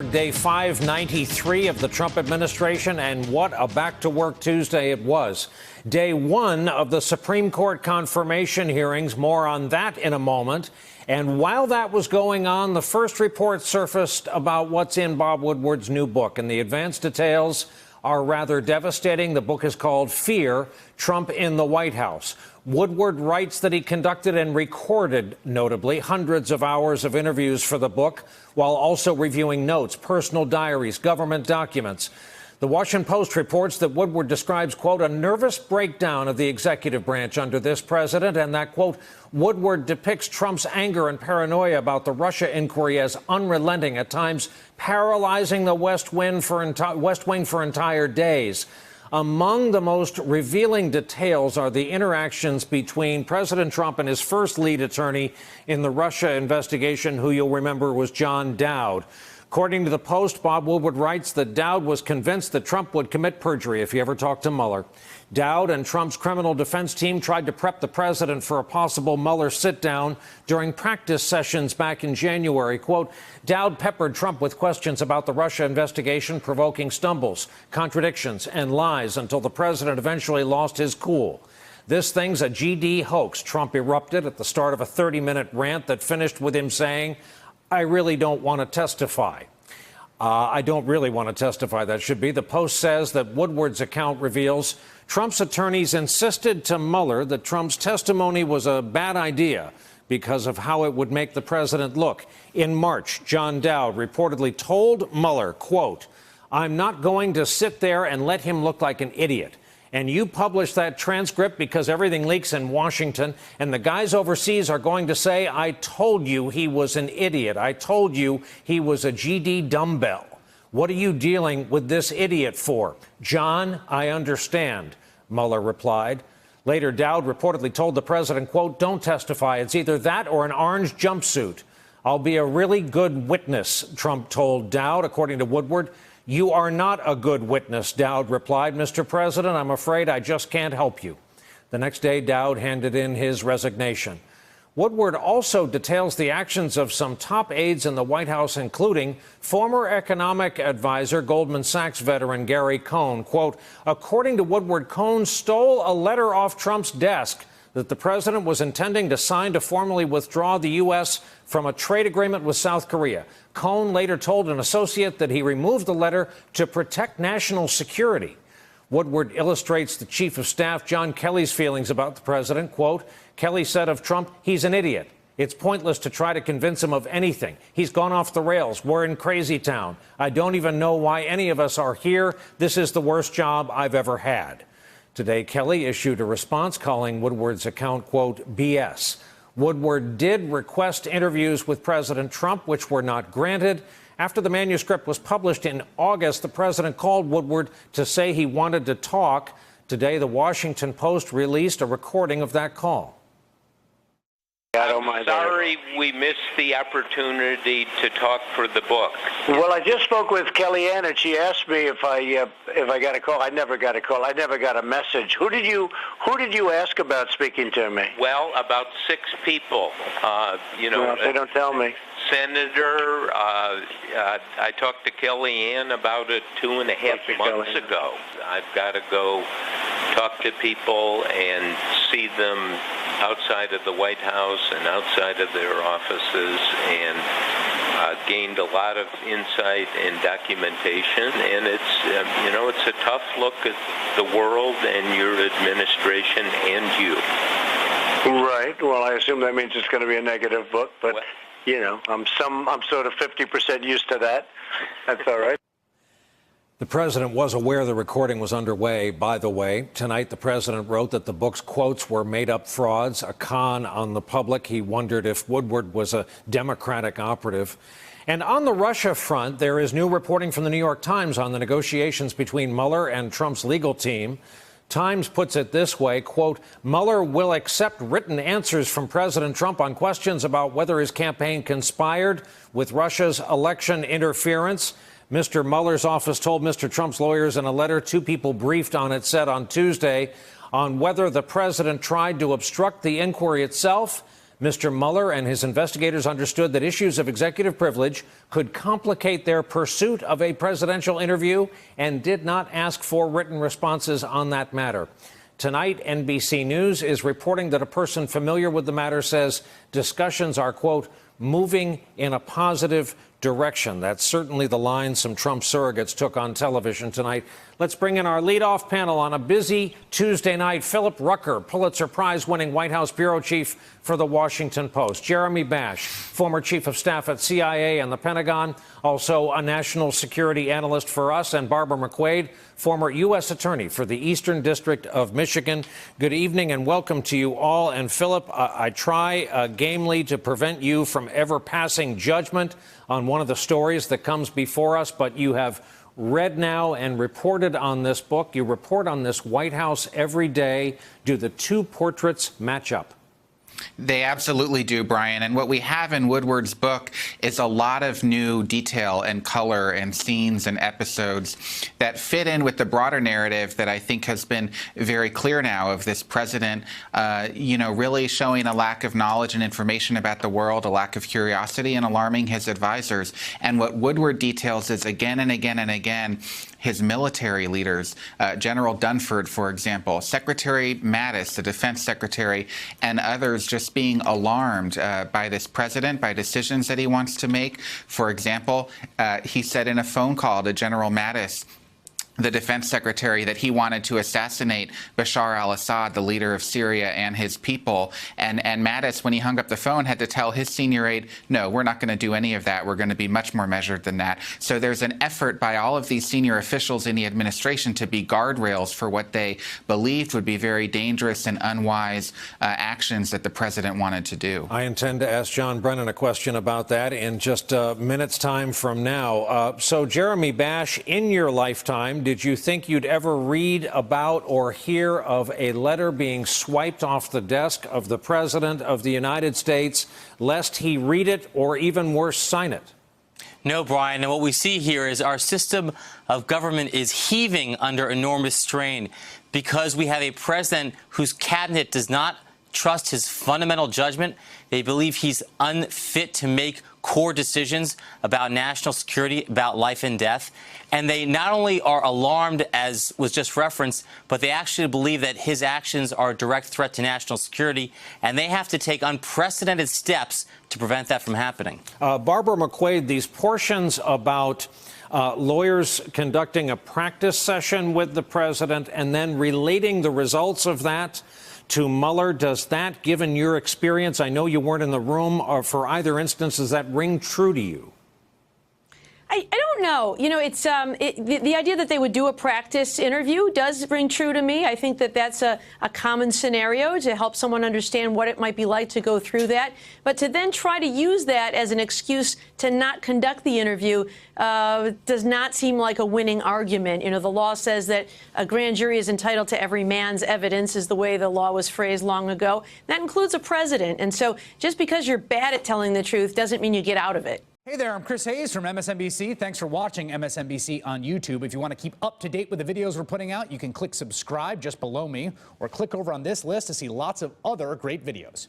Woodward, day 593 of the Trump administration, and what a back-to-work Tuesday it was. Day one of the Supreme Court confirmation hearings, more on that in a moment. And while that was going on, the first report surfaced about what's in Bob Woodward's new book, and the advanced details are rather devastating. The book is called Fear, Trump in the White House. Woodward writes that he conducted and recorded, notably, hundreds of hours of interviews for the book, while also reviewing notes, personal diaries, government documents. The Washington Post reports that Woodward describes, quote, a nervous breakdown of the executive branch under this president, and that, quote, Woodward depicts Trump's anger and paranoia about the Russia inquiry as unrelenting, at times paralyzing the West Wing for entire days. Among the most revealing details are the interactions between President Trump and his first lead attorney in the Russia investigation, who you'll remember was John Dowd. According to the Post, Bob Woodward writes that Dowd was convinced that Trump would commit perjury if he ever talked to Mueller. Dowd and Trump's criminal defense team tried to prep the president for a possible Mueller sit-down during practice sessions back in January. Quote, Dowd peppered Trump with questions about the Russia investigation, provoking stumbles, contradictions, and lies until the president eventually lost his cool. This thing's a GD hoax, Trump erupted at the start of a 30-minute rant that finished with him saying, I really don't want to testify. I don't really want to testify, that should be. The Post says that Woodward's account reveals Trump's attorneys insisted to Mueller that Trump's testimony was a bad idea because of how it would make the president look. In March, John Dowd reportedly told Mueller, quote, I'm not going to sit there and let him look like an idiot. And you publish that transcript because everything leaks in Washington, and the guys overseas are going to say, I told you he was an idiot. I told you he was a GD dumbbell. What are you dealing with this idiot for? John, I understand, Mueller replied. Later, Dowd reportedly told the president, quote, don't testify. It's either that or an orange jumpsuit. I'll be a really good witness, Trump told Dowd, according to Woodward. You are not a good witness, Dowd replied. Mr. President, I'm afraid I just can't help you. The next day, Dowd handed in his resignation. Woodward also details the actions of some top aides in the White House, including former economic advisor, Goldman Sachs veteran Gary Cohn. Quote, according to Woodward, Cohn stole a letter off Trump's desk that the president was intending to sign to formally withdraw the U.S. from a trade agreement with South Korea. Cohn later told an associate that he removed the letter to protect national security. Woodward illustrates the chief of staff, John Kelly's, feelings about the president. Quote, Kelly said of Trump, he's an idiot. It's pointless to try to convince him of anything. He's gone off the rails. We're in crazy town. I don't even know why any of us are here. This is the worst job I've ever had. Today, Kelly issued a response calling Woodward's account, quote, BS. Woodward did request interviews with President Trump, which were not granted. After the manuscript was published in August, the president called Woodward to say he wanted to talk. Today, the Washington Post released a recording of that call. I'm sorry we missed the opportunity to talk for the book. Well, I just spoke with Kellyanne, and she asked me if I got a call. I never got a call. I never got a message. Who did you ask about speaking to me? Well, about 6 people. Well, they don't tell me. Senator, I talked to Kellyanne about it 2.5 months ago. I've got to go talk to people and see them outside of the White House and outside of their offices, and gained a lot of insight and documentation. And it's a tough look at the world and your administration and you. Right. Well, I assume that means it's going to be a negative book, but I'm sort of 50% used to that. That's all right. The president was aware the recording was underway, by the way. Tonight, the president wrote that the book's quotes were made-up frauds, a con on the public. He wondered if Woodward was a Democratic operative. And on the Russia front, there is new reporting from the New York Times on the negotiations between Mueller and Trump's legal team. Times puts it this way, quote, Mueller will accept written answers from President Trump on questions about whether his campaign conspired with Russia's election interference. Mr. Mueller's office told Mr. Trump's lawyers in a letter 2 people briefed on it said on Tuesday on whether the president tried to obstruct the inquiry itself. Mr. Mueller and his investigators understood that issues of executive privilege could complicate their pursuit of a presidential interview and did not ask for written responses on that matter. Tonight, NBC News is reporting that a person familiar with the matter says discussions are, quote, moving in a positive direction. That's certainly the line some Trump surrogates took on television tonight. Let's bring in our leadoff panel on a busy Tuesday night. Philip Rucker, Pulitzer Prize-winning White House bureau chief for The Washington Post. Jeremy Bash, former chief of staff at CIA and the Pentagon, also a national security analyst for us, and Barbara McQuade, former U.S. attorney for the Eastern District of Michigan. Good evening and welcome to you all. And Philip, I try gamely to prevent you from ever passing judgment on one of the stories that comes before us, but you have read now and reported on this book. You report on this White House every day. Do the two portraits match up? They absolutely do, Brian. And what we have in Woodward's book is a lot of new detail and color and scenes and episodes that fit in with the broader narrative that I think has been very clear now of this president, really showing a lack of knowledge and information about the world, a lack of curiosity, and alarming his advisors. And what Woodward details is again and again and again his military leaders, General Dunford, for example, Secretary Mattis, the defense secretary, and others just being alarmed by this president, by decisions that he wants to make. For example, he said in a phone call to General Mattis, the defense secretary, that he wanted to assassinate Bashar al-Assad, the leader of Syria, and his people. And Mattis, when he hung up the phone, had to tell his senior aide, no, we're not going to do any of that. We're going to be much more measured than that. So there's an effort by all of these senior officials in the administration to be guardrails for what they believed would be very dangerous and unwise actions that the president wanted to do. I intend to ask John Brennan a question about that in just a minute's time from now. So, Jeremy Bash, in your lifetime, did you think you'd ever read about or hear of a letter being swiped off the desk of the President of the United States, lest he read it or, even worse, sign it? No, Brian. And what we see here is our system of government is heaving under enormous strain because we have a president whose cabinet does not trust his fundamental judgment. They believe he's unfit to make core decisions about national security, about life and death. And they not only are alarmed, as was just referenced, but they actually believe that his actions are a direct threat to national security, and they have to take unprecedented steps to prevent that from happening. Barbara McQuade, these portions about lawyers conducting a practice session with the president and then relating the results of that to Mueller, does that, given your experience, I know you weren't in the room, or for either instance, does that ring true to you? I don't know. You know, it's the idea that they would do a practice interview does ring true to me. I think that that's a common scenario to help someone understand what it might be like to go through that. But to then try to use that as an excuse to not conduct the interview does not seem like a winning argument. You know, the law says that a grand jury is entitled to every man's evidence, is the way the law was phrased long ago. That includes a president. And so just because you're bad at telling the truth doesn't mean you get out of it. Hey there, I'm Chris Hayes from MSNBC. Thanks for watching MSNBC on YouTube. If you want to keep up to date with the videos we're putting out, you can click subscribe just below me or click over on this list to see lots of other great videos.